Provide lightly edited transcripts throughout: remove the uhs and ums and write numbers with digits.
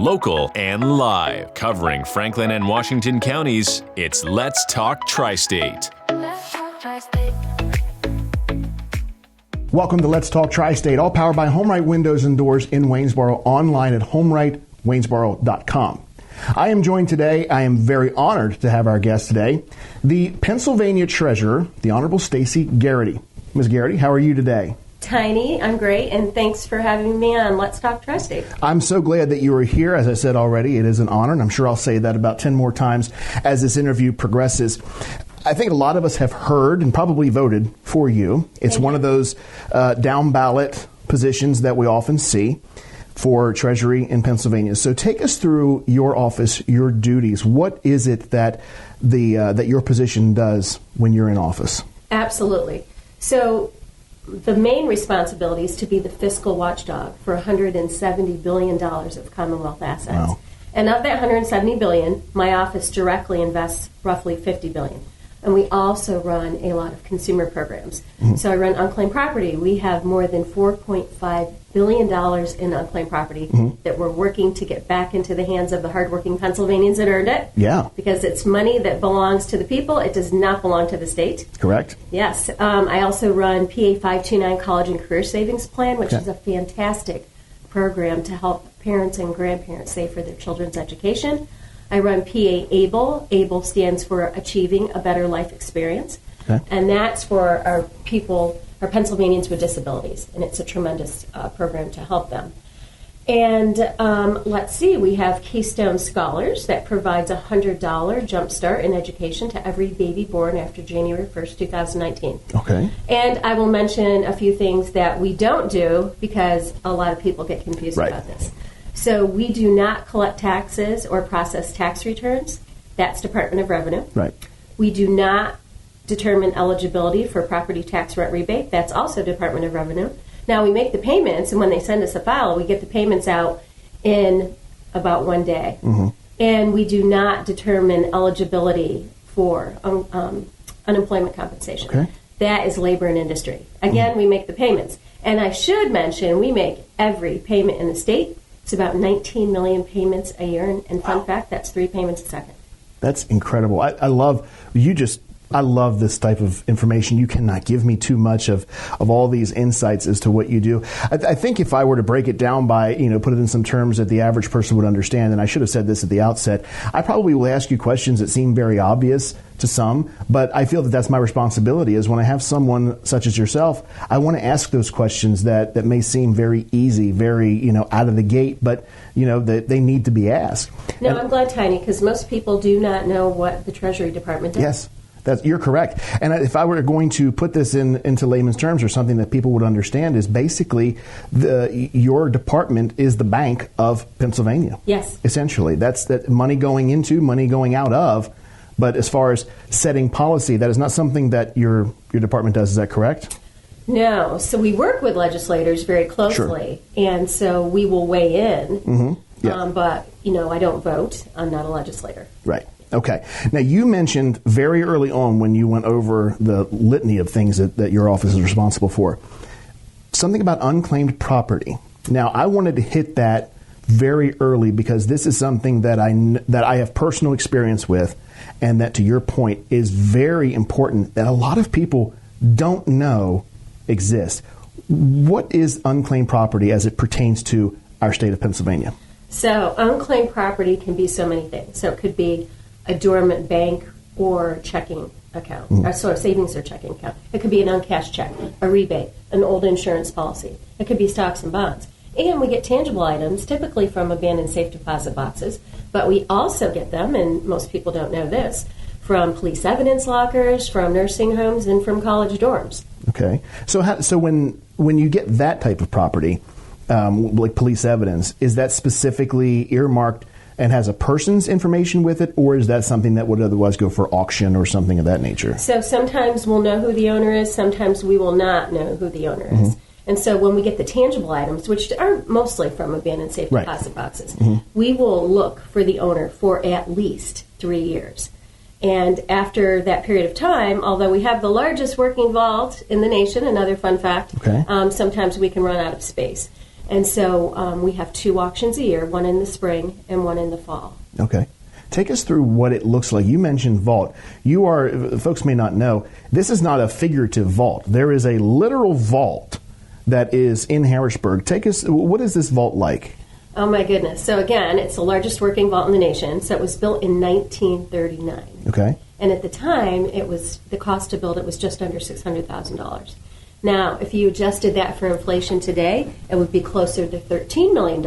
local, and live. Covering Franklin and Washington counties, it's Let's Talk TriState. Welcome to Let's Talk TriState, all powered by HomeRight Windows and Doors in Waynesboro, online at homerightwaynesboro.com. I am joined today, I am very honored to have our guest today, the Pennsylvania Treasurer, the Honorable Stacy Garrity. Ms. Garrity, how are you today? Tiny, I'm great, and thanks for having me on Let's Talk TriState. I'm so glad that you are here. As I said already, it is an honor, and I'm sure I'll say that about 10 more times as this interview progresses. I think a lot of us have heard and probably voted for you. It's one of those down-ballot positions that we often see for Treasury in Pennsylvania. So take us through your office, your duties. What is it that that your position does when you're in office? Absolutely. So the main responsibility is to be the fiscal watchdog for $170 billion of Commonwealth assets. Wow. And of that $170 billion, my office directly invests roughly $50 billion. And we also run a lot of consumer programs. Mm-hmm. So I run unclaimed property. We have more than $4.5 billion in unclaimed property that we're working to get back into the hands of the hardworking Pennsylvanians that earned it. Yeah. Because it's money that belongs to the people. It does not belong to the state. Correct. Yes. I also run PA 529 College and Career Savings Plan, which is a fantastic program to help parents and grandparents save for their children's education. I run PA ABLE. ABLE stands for Achieving a Better Life Experience. Okay. And that's for our people, our Pennsylvanians with disabilities. And it's a tremendous program to help them. And let's see, we have Keystone Scholars that provides a $100 jumpstart in education to every baby born after January 1st, 2019. Okay. And I will mention a few things that we don't do because a lot of people get confused about this. So we do not collect taxes or process tax returns. That's Department of Revenue. Right. We do not determine eligibility for property tax rent rebate. That's also Department of Revenue. Now we make the payments, and when they send us a file, we get the payments out in about 1 day. Mm-hmm. And we do not determine eligibility for unemployment compensation. Okay. That is labor and industry. Again, we make the payments. And I should mention, we make every payment in the state. It's about 19 million payments a year, and fun fact, that's 3 payments a second. That's incredible. I love this type of information. You cannot give me too much of all these insights as to what you do. I think if I were to break it down by, put it in some terms that the average person would understand, and I should have said this at the outset, I probably will ask you questions that seem very obvious to some, but I feel that that's my responsibility is when I have someone such as yourself, I want to ask those questions that may seem very easy, very, out of the gate, but, that they need to be asked. No, I'm glad, Tiny, because most people do not know what the Treasury Department does. Yes. You're correct. And if I were going to put this into layman's terms or something that people would understand is basically your department is the bank of Pennsylvania. Yes. Essentially. That's that money going into, money going out of. But as far as setting policy, that is not something that your department does. Is that correct? No. So we work with legislators very closely. Sure. And so we will weigh in. Mm-hmm. Yeah. But, I don't vote. I'm not a legislator. Right. Okay. Now, you mentioned very early on when you went over the litany of things that your office is responsible for, something about unclaimed property. Now, I wanted to hit that very early because this is something that I have personal experience with, and that, to your point, is very important that a lot of people don't know exists. What is unclaimed property as it pertains to our state of Pennsylvania? So unclaimed property can be so many things. So it could be a dormant bank or checking account, or savings or checking account. It could be an uncashed check, a rebate, an old insurance policy. It could be stocks and bonds. And we get tangible items, typically from abandoned safe deposit boxes, but we also get them, and most people don't know this, from police evidence lockers, from nursing homes, and from college dorms. Okay. So when you get that type of property, like police evidence, is that specifically earmarked and has a person's information with it, or is that something that would otherwise go for auction or something of that nature? So sometimes we'll know who the owner is, sometimes we will not know who the owner is. And so when we get the tangible items, which are mostly from abandoned safe deposit boxes, we will look for the owner for at least 3 years. And after that period of time, although we have the largest working vault in the nation, another fun fact, sometimes we can run out of space. And so we have 2 auctions a year, one in the spring and one in the fall. Okay. Take us through what it looks like. You mentioned vault. Folks may not know, this is not a figurative vault. There is a literal vault that is in Harrisburg. What is this vault like? Oh my goodness. So again, it's the largest working vault in the nation. So it was built in 1939. Okay. And at the time, the cost to build it was just under $600,000. Now, if you adjusted that for inflation today, it would be closer to $13 million,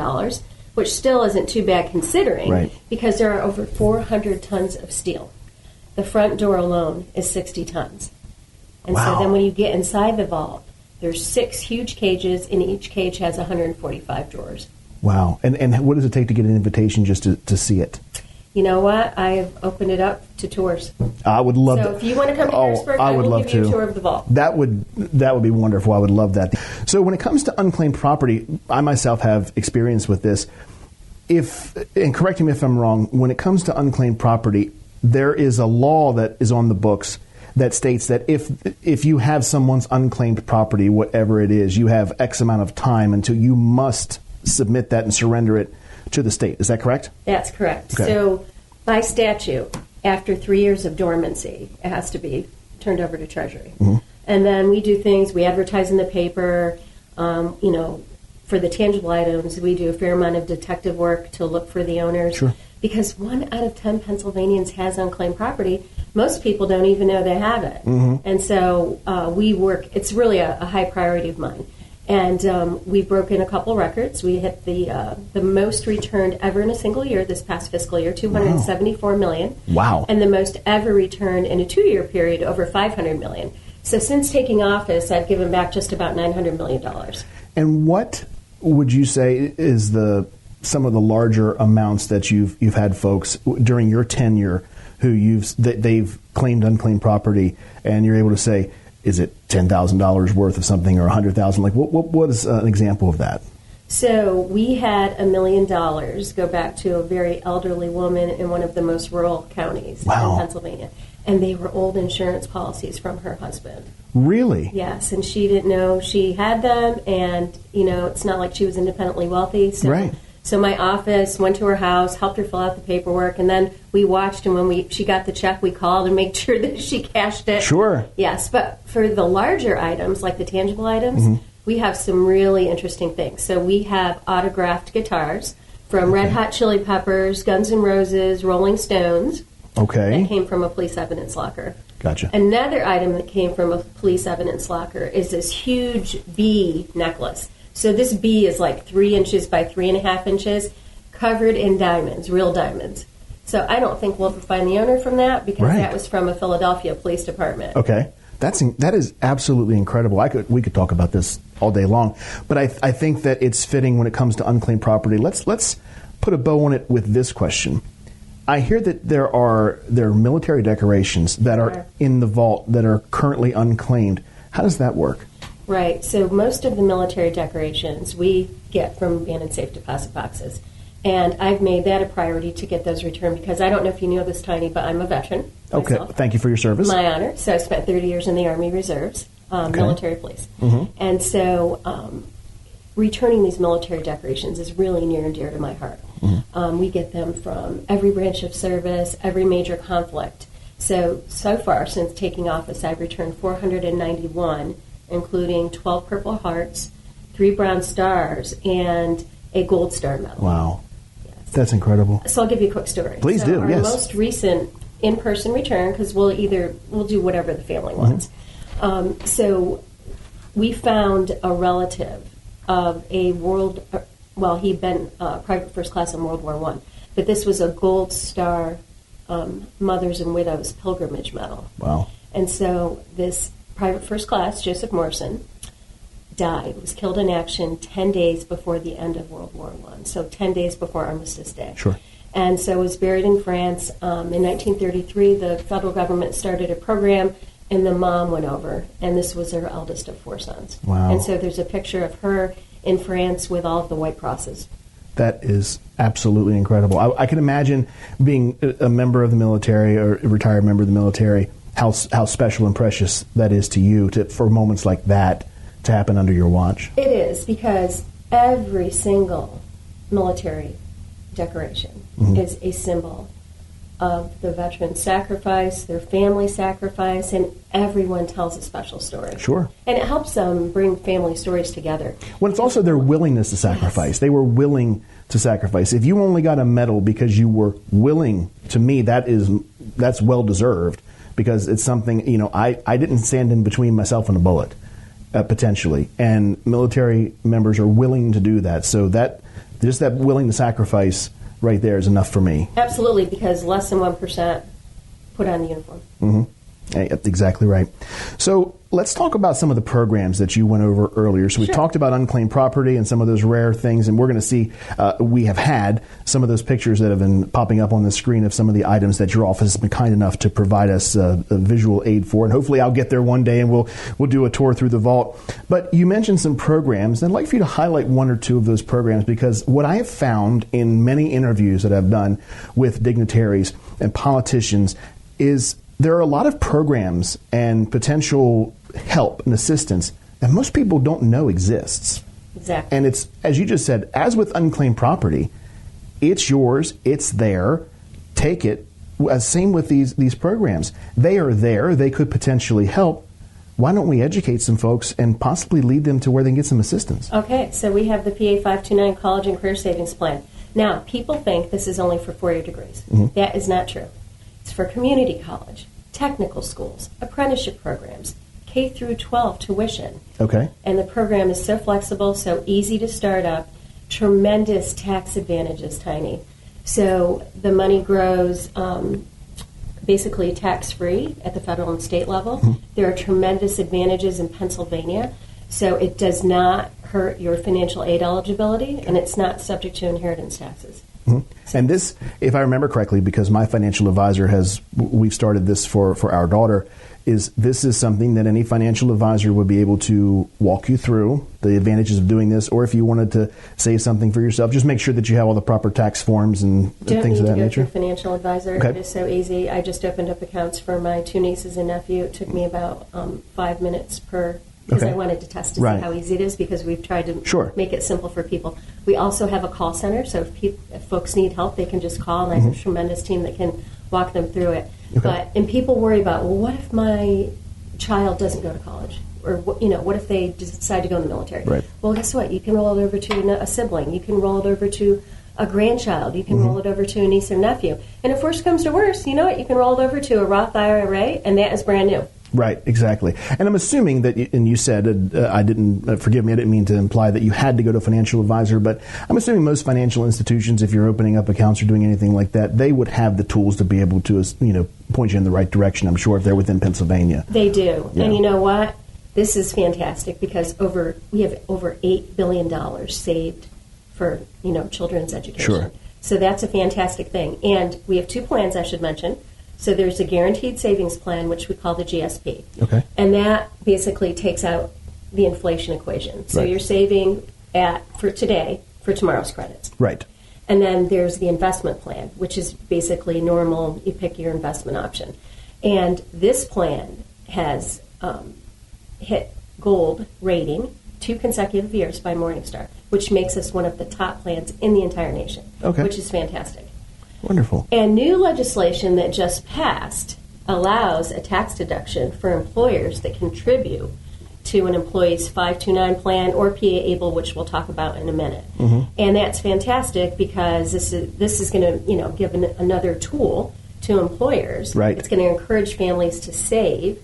which still isn't too bad considering, right, because there are over 400 tons of steel. The front door alone is 60 tons. And wow. So then when you get inside the vault, there's 6 huge cages, and each cage has 145 drawers. Wow. And what does it take to get an invitation just to see it? You know what? I've opened it up to tours. I would love So if you want to come to Harrisburg, I will give you a tour of the vault. That would be wonderful. I would love that. So when it comes to unclaimed property, I myself have experience with this. And correct me if I'm wrong, when it comes to unclaimed property, there is a law that is on the books that states that if you have someone's unclaimed property, whatever it is, you have X amount of time until you must submit that and surrender it to the state. Is that correct? That's correct. Okay. So by statute, after 3 years of dormancy, it has to be turned over to Treasury. Mm-hmm. And then we do things, we advertise in the paper, for the tangible items, we do a fair amount of detective work to look for the owners. Sure. Because 1 out of 10 Pennsylvanians has unclaimed property. Most people don't even know they have it. Mm-hmm. And so we work, it's really a high priority of mine. And we've broken a couple records. We hit the most returned ever in a single year this past fiscal year, $274 million. Wow. And the most ever returned in a 2-year period, over $500 million. So since taking office, I've given back just about $900 million. And what would you say is some of the larger amounts that you've had folks during your tenure who they've claimed unclaimed property, and you're able to say, is it $10,000 worth of something or $100,000? Like what is an example of that? So we had $1 million go back to a very elderly woman in one of the most rural counties in Pennsylvania, and they were old insurance policies from her husband. Really? Yes, and she didn't know she had them, and it's not like she was independently wealthy. So, right. So my office went to her house, helped her fill out the paperwork, and then we watched, and when she got the check, we called and made sure that she cashed it. Sure. Yes, but for the larger items, like the tangible items, mm-hmm. we have some really interesting things. So we have autographed guitars from Red Hot Chili Peppers, Guns N' Roses, Rolling Stones. Okay. That came from a police evidence locker. Gotcha. Another item that came from a police evidence locker is this huge bee necklace. So this bee is like 3 inches by 3.5 inches, covered in diamonds, real diamonds. So I don't think we'll ever find the owner from that because that was from a Philadelphia police department. Okay. That is absolutely incredible. We could talk about this all day long, but I think that it's fitting when it comes to unclaimed property. Let's put a bow on it with this question. I hear that there are military decorations that are in the vault that are currently unclaimed. How does that work? Right. So most of the military decorations we get from abandoned safe deposit boxes. And I've made that a priority to get those returned because I don't know if you know this, Tiny, but I'm a veteran myself. Okay. Thank you for your service. My honor. So I spent 30 years in the Army Reserves, military police. Mm-hmm. And so returning these military decorations is really near and dear to my heart. Mm-hmm. We get them from every branch of service, every major conflict. So far, since taking office, I've returned 491, including 12 Purple Hearts, 3 Bronze Stars, and a Gold Star medal. Wow. Yes. That's incredible. So I'll give you a quick story. Please do, our most recent in-person return, because we'll do whatever the family wants. Mm-hmm. So we found a relative of a he'd been private first class in World War I, but this was a Gold Star Mothers and Widows Pilgrimage Medal. Wow. And so this private first class, Joseph Morrison, was killed in action 10 days before the end of World War I, so 10 days before Armistice Day. Sure. And so was buried in France. In 1933, the federal government started a program, and the mom went over, and this was her eldest of 4 sons. Wow. And so there's a picture of her in France with all of the white crosses. That is absolutely incredible. I can imagine being a member of the military or a retired member of the military, how special and precious that is to you for moments like that to happen under your watch. It is, because every single military decoration is a symbol of the veteran's sacrifice, their family sacrifice, and everyone tells a special story. Sure. And it helps them bring family stories together. Well, it's also their willingness to sacrifice. Yes. They were willing to sacrifice. If you only got a medal because you were willing, to me, that's well-deserved, because it's something, I didn't stand in between myself and a bullet, potentially. And military members are willing to do that. So that just that willing to sacrifice right there is enough for me. Absolutely, because less than 1% put on the uniform. Mm-hmm. Exactly right. So let's talk about some of the programs that you went over earlier. So we talked about unclaimed property and some of those rare things, and we're going to see, we have had some of those pictures that have been popping up on the screen of some of the items that your office has been kind enough to provide us a visual aid for. And hopefully I'll get there one day and we'll do a tour through the vault. But you mentioned some programs, and I'd like for you to highlight one or two of those programs, because what I have found in many interviews that I've done with dignitaries and politicians is there are a lot of programs and potential help and assistance that most people don't know exists. Exactly. And it's, as you just said, as with unclaimed property, it's yours, it's there, take it. Same with these programs. They are there, they could potentially help. Why don't we educate some folks and possibly lead them to where they can get some assistance? Okay, so we have the PA 529 College and Career Savings Plan. Now, people think this is only for four-year degrees. Mm-hmm. That is not true. It's for community college, technical schools, apprenticeship programs, K through 12 tuition. Okay. And the program is so flexible, so easy to start up, tremendous tax advantages, Tiny. So the money grows basically tax-free at the federal and state level. Mm-hmm. There are tremendous advantages in Pennsylvania, so it does not hurt your financial aid eligibility, and it's not subject to inheritance taxes. Mm-hmm. And this, if I remember correctly, because my financial advisor we've started this for our daughter, this is something that any financial advisor would be able to walk you through the advantages of doing this, or if you wanted to save something for yourself, just make sure that you have all the proper tax forms and things of that nature. Don't need to go to a financial advisor. Okay. It is so easy. I just opened up accounts for my two nieces and nephew. It took me about 5 minutes per, because I wanted to test to see how easy it is, because we've tried to make it simple for people. We also have a call center, so if folks need help, they can just call, and I have a tremendous team that can walk them through it. Okay. And people worry about, well, what if my child doesn't go to college? Or, what if they decide to go in the military? Right. Well, guess what? You can roll it over to a sibling. You can roll it over to a grandchild. You can roll it over to a niece or nephew. And if worse comes to worse, you know what? You can roll it over to a Roth IRA, and that is brand new. Right, exactly. And I'm assuming that, and you said, forgive me, I didn't mean to imply that you had to go to a financial advisor, but I'm assuming most financial institutions, if you're opening up accounts or doing anything like that, they would have the tools to be able to, point you in the right direction, I'm sure, if they're within Pennsylvania. They do. Yeah. And you know what? This is fantastic, because we have over $8 billion saved for, children's education. Sure. So that's a fantastic thing. And we have two plans, I should mention. So there's a guaranteed savings plan, which we call the GSP. Okay. And that basically takes out the inflation equation. So you're saving for today for tomorrow's credits. Right. And then there's the investment plan, which is basically normal. You pick your investment option. And this plan has hit gold rating 2 consecutive years by Morningstar, which makes us one of the top plans in the entire nation, which is fantastic. Wonderful. And new legislation that just passed allows a tax deduction for employers that contribute to an employee's 529 plan or PA ABLE, which we'll talk about in a minute. Mm-hmm. And that's fantastic, because this is going to give another tool to employers. Right. It's going to encourage families to save.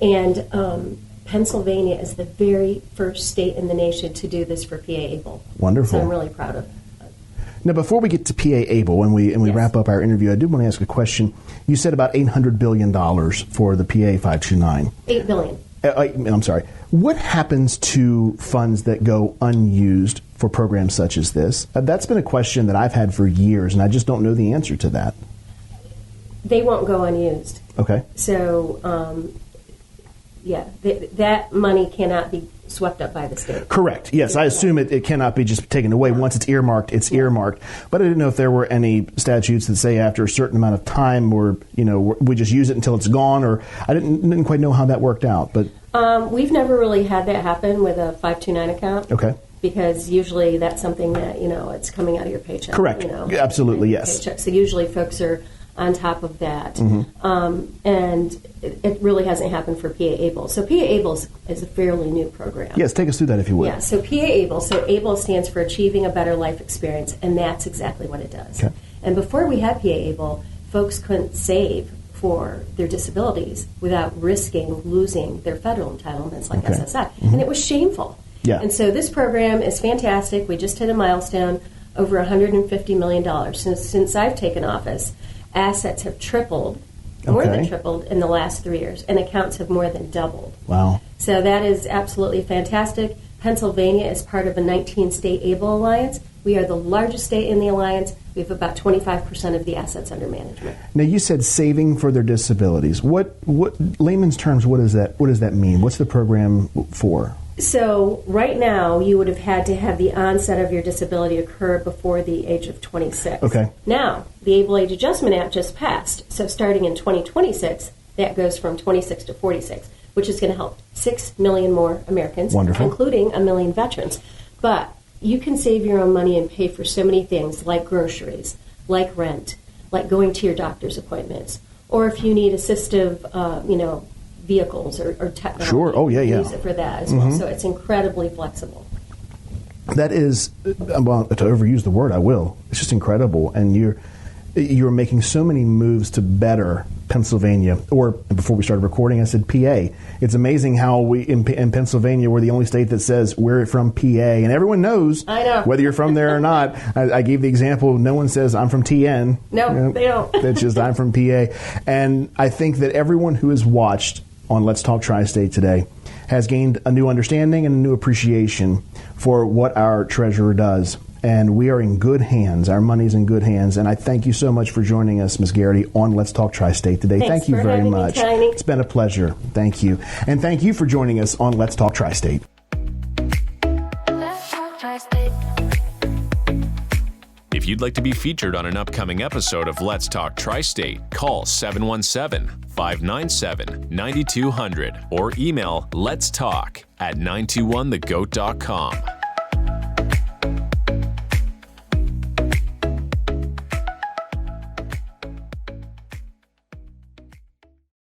And Pennsylvania is the very first state in the nation to do this for PA ABLE. Wonderful. So I'm really proud of it. Now, before we get to PA ABLE and we wrap up our interview, I did want to ask a question. You said about $800 billion for the PA 529. $8 billion. I'm sorry. What happens to funds that go unused for programs such as this? That's been a question that I've had for years, and I just don't know the answer to that. They won't go unused. Okay. So, that money cannot be swept up by the state. Correct. Yes, I assume it cannot be just taken away. Once it's earmarked, it's earmarked. But I didn't know if there were any statutes that say after a certain amount of time, or we just use it until it's gone, or I didn't quite know how that worked out. But we've never really had that happen with a 529 account. Okay. because usually that's something that, it's coming out of your paycheck. Correct. Absolutely, yes. Paycheck. So usually folks are on top of that. Mm-hmm. And it really hasn't happened for PA ABLE. So PA ABLE is a fairly new program. Yes, take us through that if you would. Yeah, so PA ABLE, so ABLE stands for Achieving a Better Life Experience, and that's exactly what it does. Okay. And before we had PA ABLE, folks couldn't save for their disabilities without risking losing their federal entitlements like SSI. And it was shameful. Yeah. And so this program is fantastic. We just hit a milestone, over $150 million. Since I've taken office, assets have tripled, more than tripled in the last 3 years, and accounts have more than doubled. Wow. So that is absolutely fantastic. Pennsylvania is part of a 19-state ABLE alliance. We are the largest state in the alliance. We have about 25% of the assets under management. Now, you said saving for their disabilities. What layman's terms, what does that mean? What's the program for? So right now, you would have had to have the onset of your disability occur before the age of 26. Okay. Now, the Able Age Adjustment Act just passed. So starting in 2026, that goes from 26 to 46, which is going to help 6 million more Americans, Wonderful. Including 1 million veterans. But you can save your own money and pay for so many things like groceries, like rent, like going to your doctor's appointments, or if you need assistive, vehicles or technology. Sure. Oh, yeah. Use it for that as well. So it's incredibly flexible. That is, well, to overuse the word, I will. It's just incredible. And you're making so many moves to better Pennsylvania. Or before we started recording, I said PA. It's amazing how we in Pennsylvania, we're the only state that says we're from PA, and everyone knows. I know. Whether you're from there or not. I gave the example. No one says I'm from TN. No, they don't. It's just I'm from PA, and I think that everyone who has watched on Let's Talk TriState today has gained a new understanding and a new appreciation for what our treasurer does. And we are in good hands. Our money's in good hands. And I thank you so much for joining us, Ms. Garrity, on Let's Talk TriState today. Thanks thank you for very having me, much. Tiny. It's been a pleasure. Thank you. And thank you for joining us on Let's Talk TriState. Let's talk TriState. If you'd like to be featured on an upcoming episode of Let's Talk TriState, call 717-597-9200 or email letstalk@921thegoat.com.